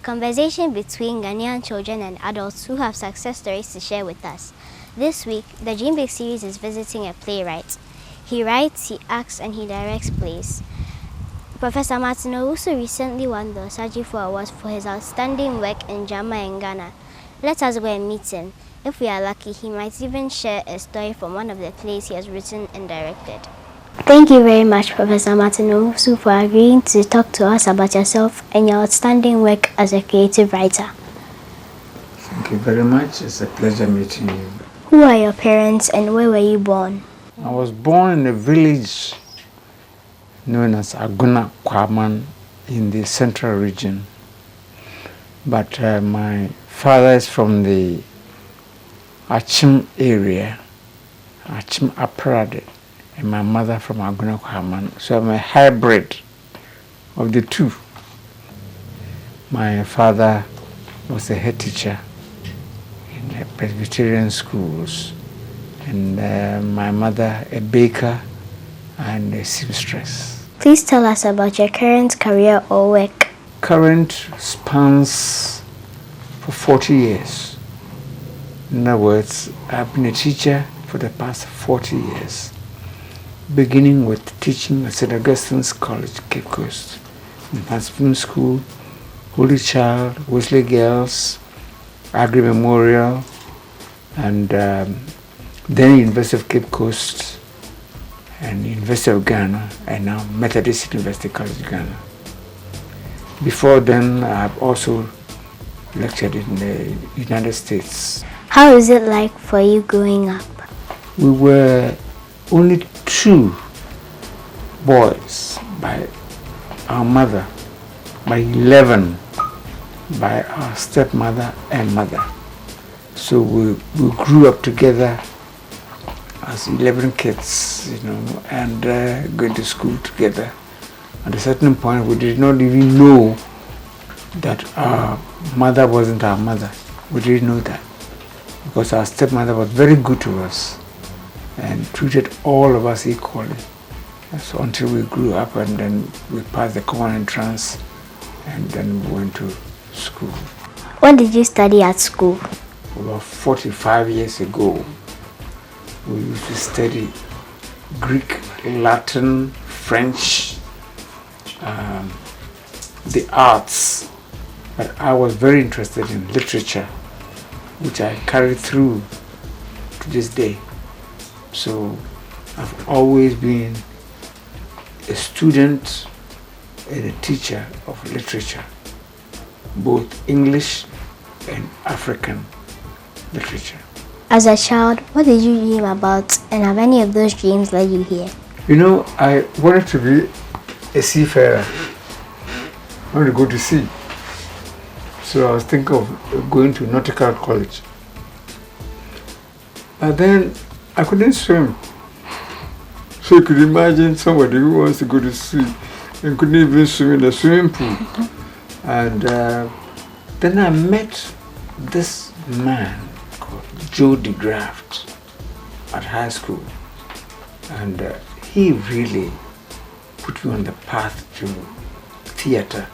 conversation between Ghanaian children and adults who have success stories to share with us. This week, the Dream Big series is visiting a playwright. He writes, he acts, and he directs plays. Professor Martin Owusu recently won the Osajifo Award for his outstanding work in drama in Ghana. Let us go and meet him. If we are lucky, he might even share a story from one of the plays he has written and directed. Thank you very much, Professor Martin Owusu, for agreeing to talk to us about yourself and your outstanding work as a creative writer. Thank you very much. It's a pleasure meeting you. Who are your parents and where were you born? I was born in a village known as Aguna Kwaman in the central region. But my father is from the Achim area, Achim Aprade, and my mother from Aguna Kwaman. So I'm a hybrid of the two. My father was a head teacher in Presbyterian schools, and my mother a baker and a seamstress. Please tell us about your current career or work. Current spans for 40 years. In other words, I've been a teacher for the past 40 years, beginning with teaching at St. Augustine's College, Cape Coast, in Panspoon School, Holy Child, Wesley Girls, Agri Memorial, and then University of Cape Coast, and University of Ghana, and now Methodist University College, Ghana. Before then, I've also lectured in the United States. How is it like for you growing up? We were only 2 boys by our mother, by 11 by our stepmother and mother. So we grew up together as 11 kids, and going to school together. At a certain point, we did not even know that our mother wasn't our mother. We didn't know that, because our stepmother was very good to us and treated all of us equally. So until we grew up, and then we passed the common entrance, and then we went to school. What did you study at school? About 45 years ago, we used to study Greek, Latin, French, the arts. But I was very interested in literature, which I carry through to this day. So I've always been a student and a teacher of literature, both English and African literature. As a child, what did you dream about, and have any of those dreams led you here? I wanted to be a seafarer. I wanted to go to sea. So I was thinking of going to nautical college. But then I couldn't swim. So you could imagine somebody who wants to go to sea and couldn't even swim in the swimming pool. And then I met this man called Joe DeGraft at high school. And he really put me on the path to theater,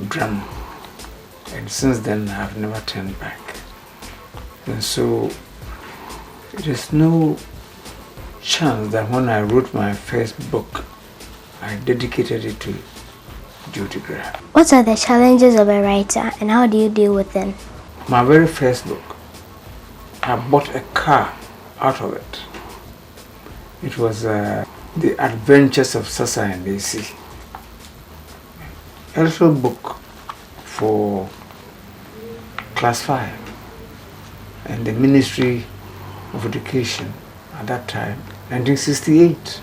drama. And since then, I've never turned back. And so, there's no chance that when I wrote my first book, I dedicated it to Joe DeGraft. What are the challenges of a writer, and how do you deal with them? My very first book, I bought a car out of it. It was The Adventures of Sasa and the Sea. A little book for class 5, and the Ministry of Education at that time, 1968,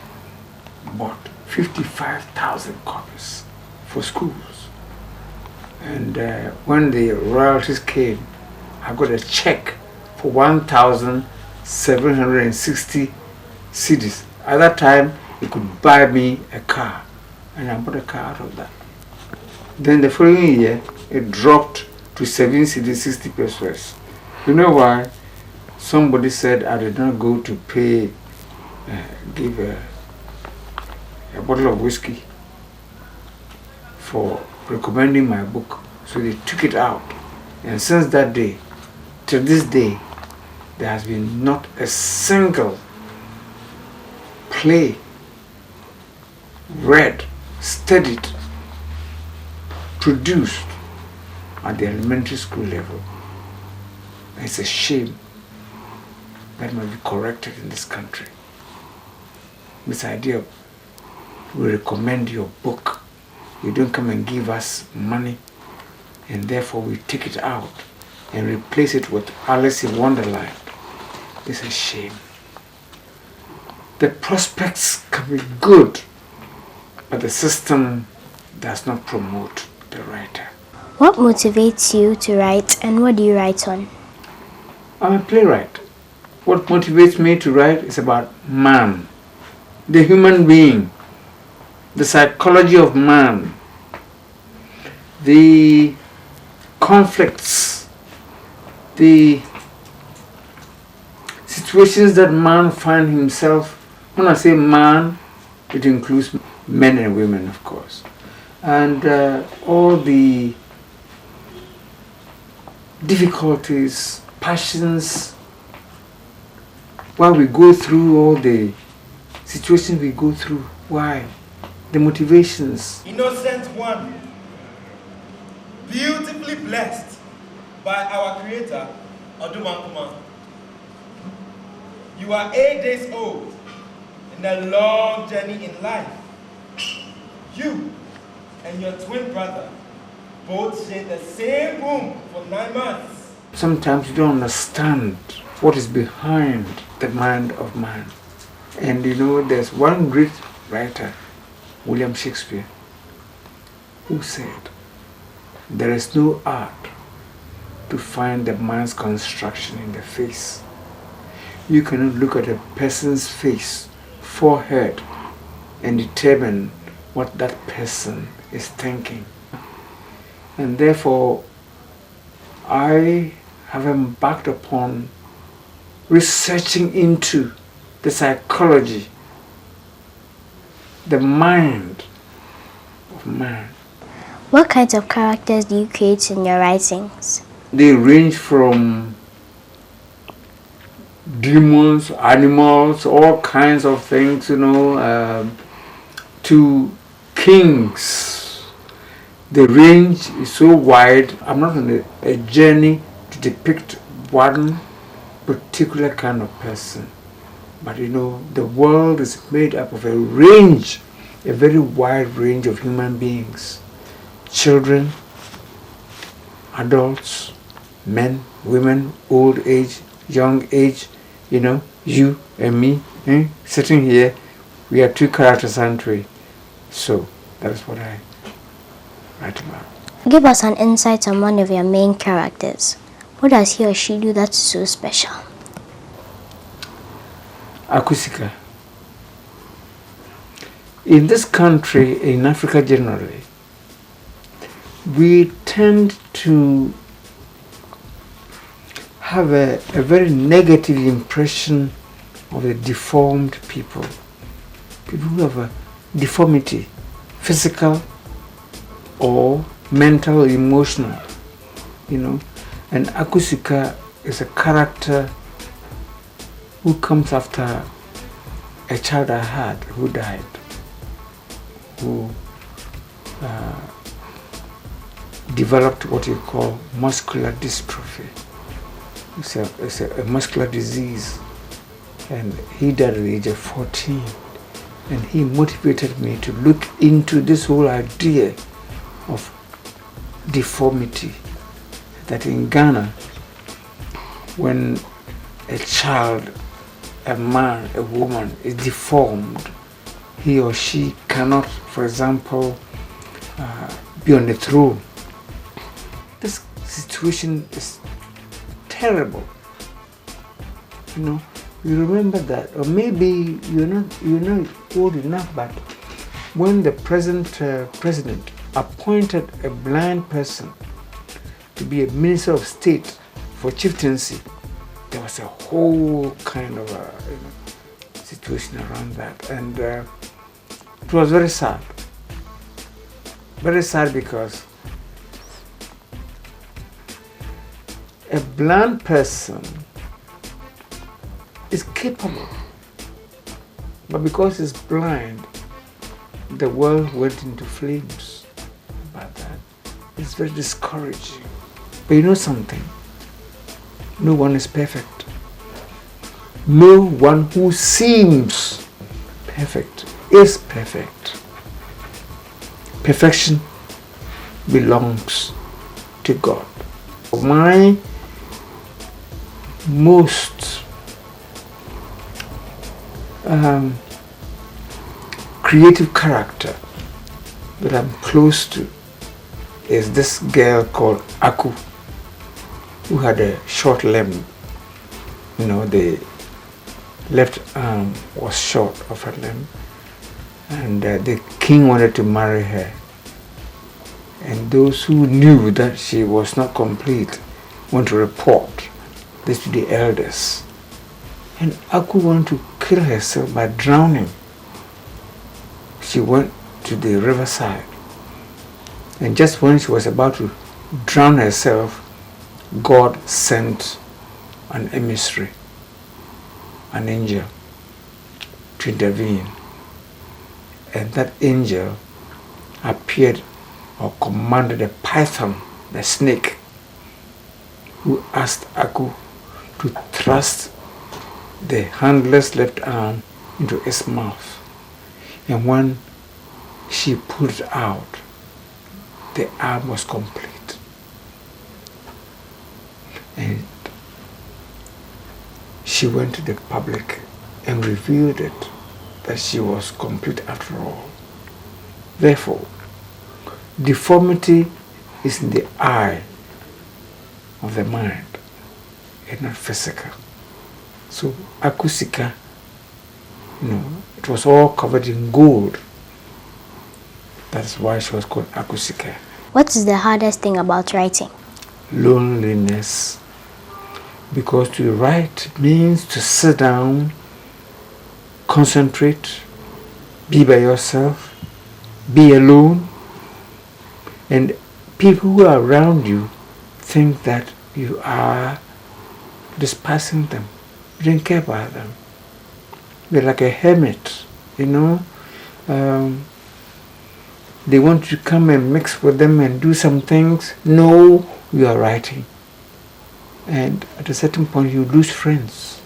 bought 55,000 copies for schools. And when the royalties came, I got a check for 1,760 cedis. At that time, it could buy me a car, and I bought a car out of that. Then the following year, it dropped to 7 cedis 60 pesos. You know why? Somebody said I did not go to pay, give a bottle of whiskey for recommending my book So they took it out. And since that day, till this day, there has been not a single play read, studied, produced at the elementary school level. It's a shame. That must be corrected in this country. This idea of we recommend your book, you don't come and give us money, and therefore we take it out and replace it with Alice in Wonderland. It's a shame. The prospects can be good, but the system does not promote the writer. What motivates you to write, and what do you write on? I'm a playwright. What motivates me to write is about man, the human being, the psychology of man, the conflicts, the situations that man finds himself. When I say man, it includes men and women, of course, and all the difficulties, passions, why we go through all the situations we go through. Why? The motivations. Innocent one, beautifully blessed by our Creator, Odumankuma. You are 8 days old in a long journey in life. You and your twin brother both share the same womb for 9 months. Sometimes you don't understand what is behind the mind of man. And there's one great writer, William Shakespeare, who said, there is no art to find the man's construction in the face. You cannot look at a person's face, forehead, and determine what that person is thinking. And therefore, I have embarked upon researching into the psychology, the mind of man. What kinds of characters do you create in your writings? They range from demons, animals, all kinds of things, to kings. The range is so wide. I'm not on a journey to depict one particular kind of person. But the world is made up of a range, a very wide range of human beings. Children, adults, men, women, old age, young age, you and me, sitting here, we are 2 characters, aren't we? So, that is what I write about. Give us an insight on one of your main characters. What does he or she do that's so special? Akusika. In this country, in Africa generally, we tend to have a very negative impression of the deformed people. People who have a deformity, physical or mental, emotional, And Akusika is a character who comes after a child I had who died, who developed what you call muscular dystrophy. It's a muscular disease, and he died at the age of 14. And he motivated me to look into this whole idea of deformity. That in Ghana, when a child, a man, a woman is deformed, he or she cannot, for example, be on the throne. This situation is terrible. You remember that, or maybe you're not old enough, but when the present president appointed a blind person to be a minister of state for chieftaincy, there was a whole kind of situation around that, and it was very sad. Very sad because a blind person is capable, but because he's blind, the world went into flames about that. It's very discouraging. But you know something? No one is perfect. No one who seems perfect is perfect. Perfection belongs to God. My most creative character that I'm close to is this girl called Aku, who had a short limb. You know, the left arm was short of her limb, and the king wanted to marry her. And those who knew that she was not complete went to report this to the elders. And Aku wanted to kill herself by drowning. She went to the riverside, and just when she was about to drown herself, God sent an emissary, an angel, to intervene. And that angel appeared or commanded a python, the snake, who asked Aku to thrust the handless left arm into its mouth. And when she pulled it out, the arm was complete. And she went to the public and revealed it, that she was complete after all. Therefore, deformity is in the eye of the mind and not physical. So Akusika, it was all covered in gold. That's why she was called Akusika. What is the hardest thing about writing? Loneliness. Because to write means to sit down, concentrate, be by yourself, be alone, and people who are around you think that you are despising them. You don't care about them. You're like a hermit, They want you to come and mix with them and do some things. No, you are writing. And at a certain point you lose friends,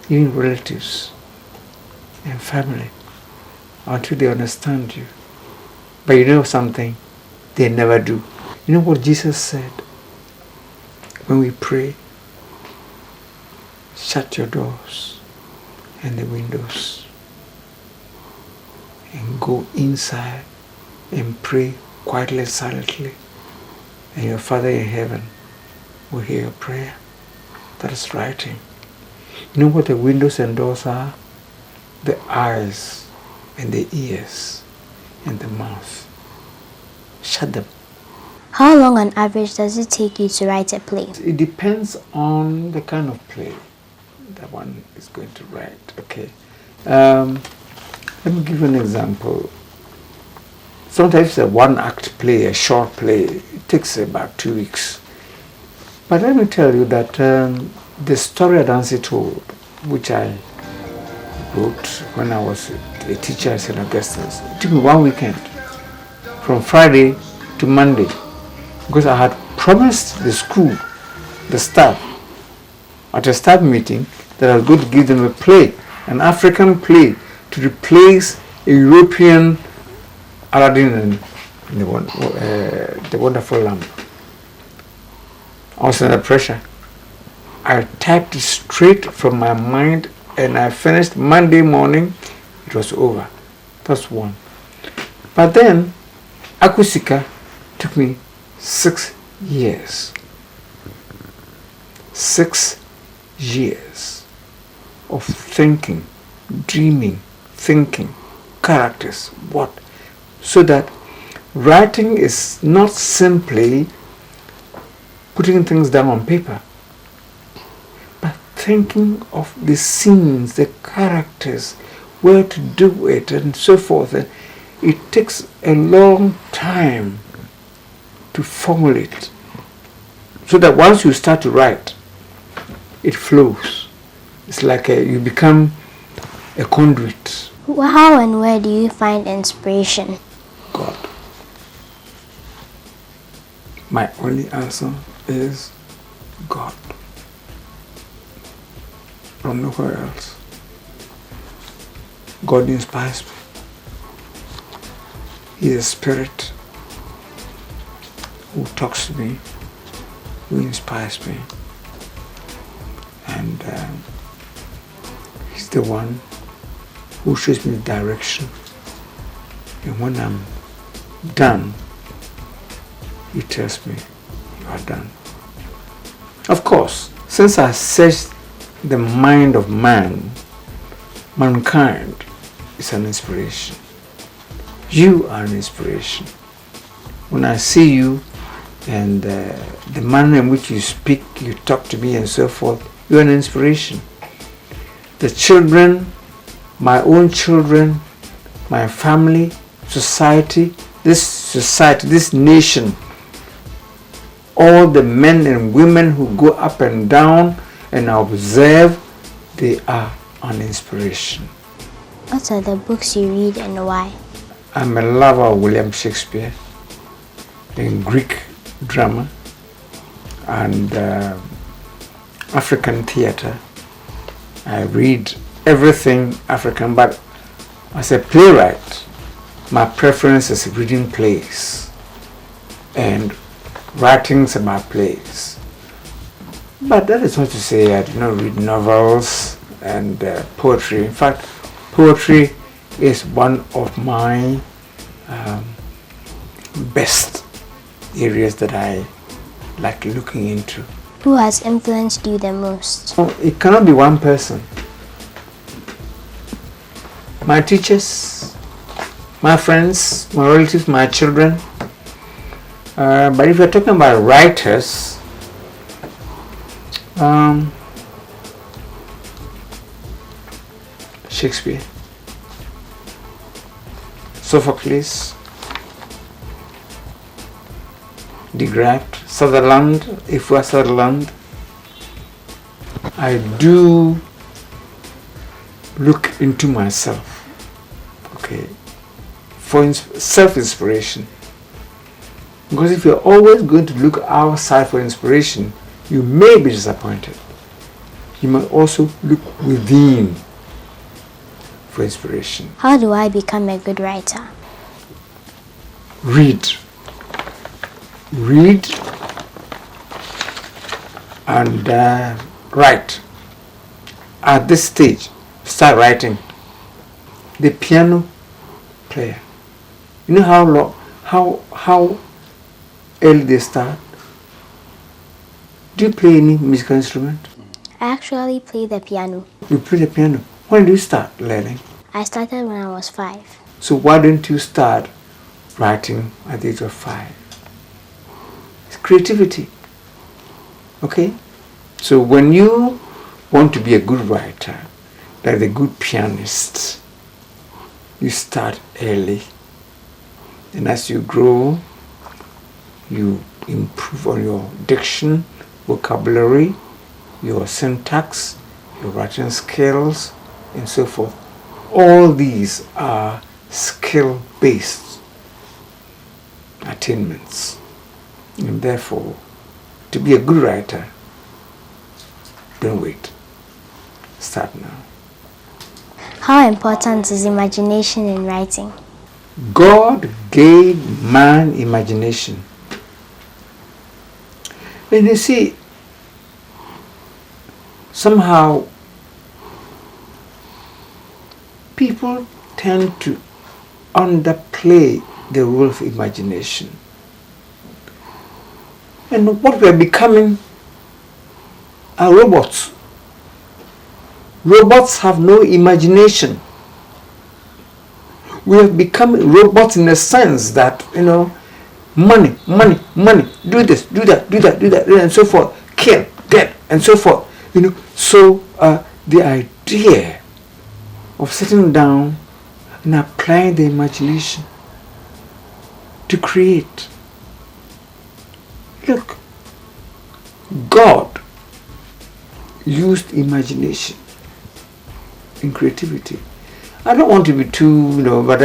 even relatives and family, until they understand you. But you know something? They never do. You know what Jesus said? When we pray, shut your doors and the windows and go inside and pray quietly, silently, and your Father in heaven will hear your prayer. That is writing. You know what the windows and doors are? The eyes and the ears and the mouth. Shut them. How long on average does it take you to write a play? It depends on the kind of play that one is going to write. Okay. Let me give you an example. Sometimes a one-act play, a short play, it takes about 2 weeks. But let me tell you that the story Adansi told, which I wrote when I was a teacher at St. Augustine's, it took me 1 weekend, from Friday to Monday, because I had promised the school, the staff, at a staff meeting, that I was going to give them a play, an African play, to replace a European Aladdin and the Wonderful Lamp. I was under pressure. I typed it straight from my mind, and I finished Monday morning. It was over. That's one. But then, Akusika took me 6 years. 6 years of thinking, dreaming, thinking, characters, what? So that writing is not simply putting things down on paper, but thinking of the scenes, the characters, where to do it, and so forth. And it takes a long time to formulate So that once you start to write, it flows. It's like you become a conduit. How and where do you find inspiration? God. My only answer is God. From nowhere else. God inspires me. He is a spirit who talks to me, who inspires me. And he's the one who shows me the direction. And when I'm done, he tells me, you are done. Of course, since I searched the mind of mankind is an inspiration. You are an inspiration. When I see you and the manner in which you speak, you talk to me and so forth, you're an inspiration. The children, my own children, my family, society, this nation, all the men and women who go up and down and observe, they are an inspiration. What are the books you read and why? I'm a lover of William Shakespeare and Greek drama and African theater. I read everything African, but as a playwright, my preference is reading plays and writings about plays. But that is not to say I do not read novels and poetry. In fact, poetry is one of my best areas that I like looking into. Who has influenced you the most? It cannot be one person. My teachers, my friends, my relatives, my children. But if you're talking about writers, Shakespeare, Sophocles, De Graft, Sutherland, if we're Sutherland. I do look into myself, okay, for self-inspiration. Because if you're always going to look outside for inspiration, you may be disappointed. You must also look within for inspiration. How do I become a good writer? Read. Read and write. At this stage, start writing. The piano player. You know how early they start? Do you play any musical instrument? I actually play the piano. You play the piano. When do you start learning? I started when I was 5. So why don't you start writing at the age of 5? It's creativity. Okay? So when you want to be a good writer, like a good pianist, you start early. And as you grow, you improve on your diction, vocabulary, your syntax, your writing skills, and so forth. All these are skill-based attainments. And therefore, to be a good writer, don't wait. Start now. How important is imagination in writing? God gave man imagination. And you see, somehow people tend to underplay the role of imagination. And what we are becoming are robots. Robots have no imagination. We have become robots in the sense that, money, do this, do that, and so forth, kill, dead, and so forth. So the idea of sitting down and applying the imagination to create. Look, God used imagination and creativity. I don't want to be too, but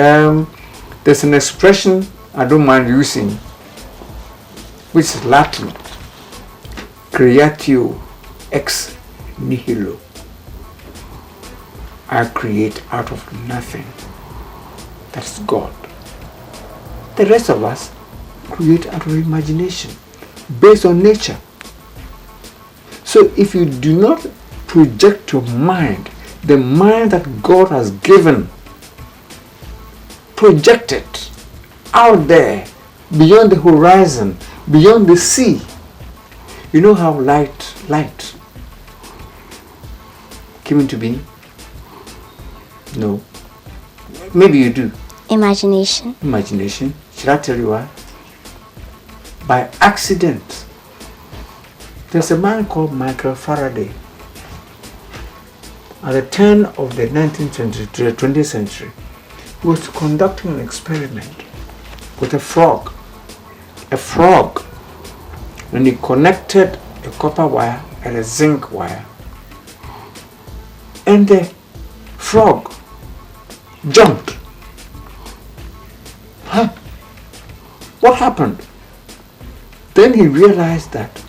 there's an expression I don't mind using, which is Latin, creatio ex nihilo. I create out of nothing. That's God. The rest of us create out of imagination, based on nature. So if you do not project your mind, the mind that God has given, project it out there, beyond the horizon, beyond the sea. You know how light came into being? No. Maybe you do. Imagination. Imagination. Should I tell you why? By accident. There's a man called Michael Faraday. At the turn of the 19th century to the 20th century, he was conducting an experiment with a frog. And he connected a copper wire and a zinc wire. And the frog jumped. Huh? What happened? Then he realized that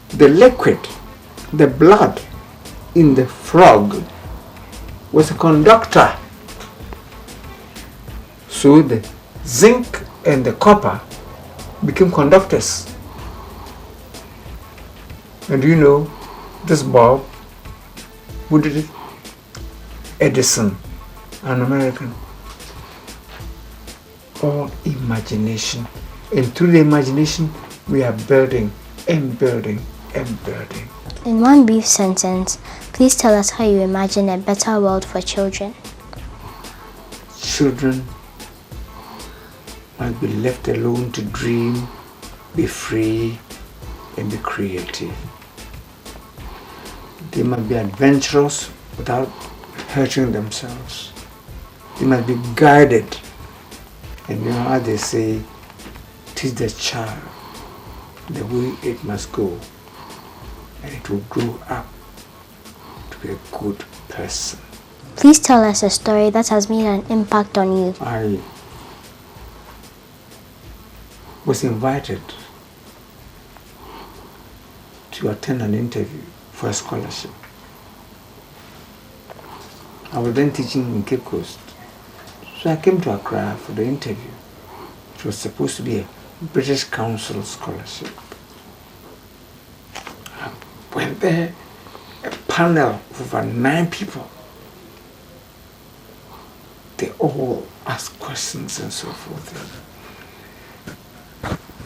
the liquid, the blood in the frog was a conductor. So the zinc and the copper became conductors. And do you know this bulb? Who did it? Edison, an American. All imagination. And through the imagination, we are building and building and building. In one brief sentence, please tell us how you imagine a better world for children. Children must be left alone to dream, be free, and be creative. They must be adventurous without hurting themselves. They must be guided. And you know how they say, teach the child the way it must go, and it will grow up to be a good person. Please tell us a story that has made an impact on you. I was invited to attend an interview for a scholarship. I was then teaching in Cape Coast. So I came to Accra for the interview. It was supposed to be a British Council scholarship. I went there, a panel of over 9 people. They all asked questions and so forth.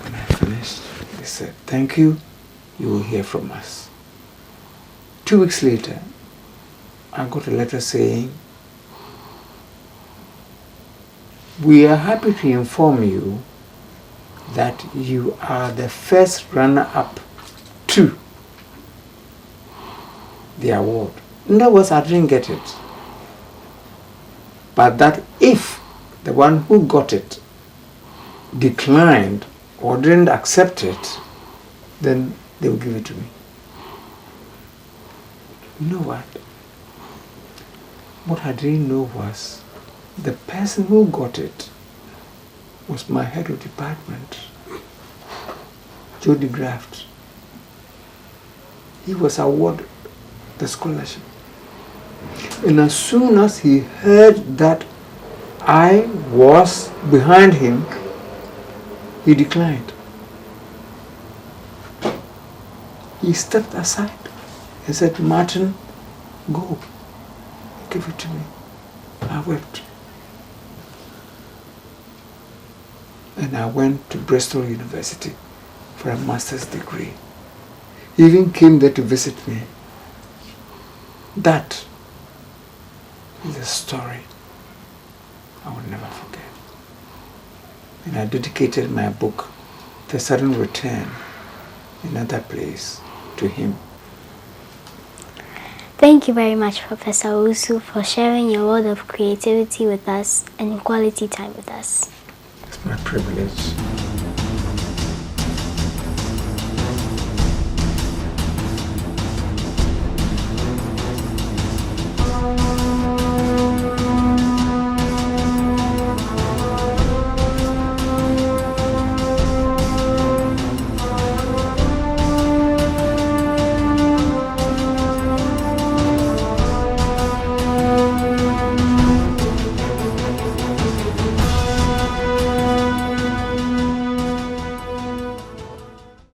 When I finished, they said, "Thank you, you will hear from us." 2 weeks later, I got a letter saying, "We are happy to inform you that you are the first runner-up to the award." In other words, I didn't get it. But that if the one who got it declined or didn't accept it, then they would give it to me. You know what? What I didn't know was the person who got it was my head of department, Jody Graft. He was awarded the scholarship. And as soon as he heard that I was behind him, he declined. He stepped aside and said, "Martin, go, give it to me." I wept. And I went to Bristol University for a master's degree. He even came there to visit me. That is a story I will never forget. And I dedicated my book, The Sudden Return, Another Place, to him. Thank you very much, Professor Owusu, for sharing your world of creativity with us and quality time with us. It's my privilege.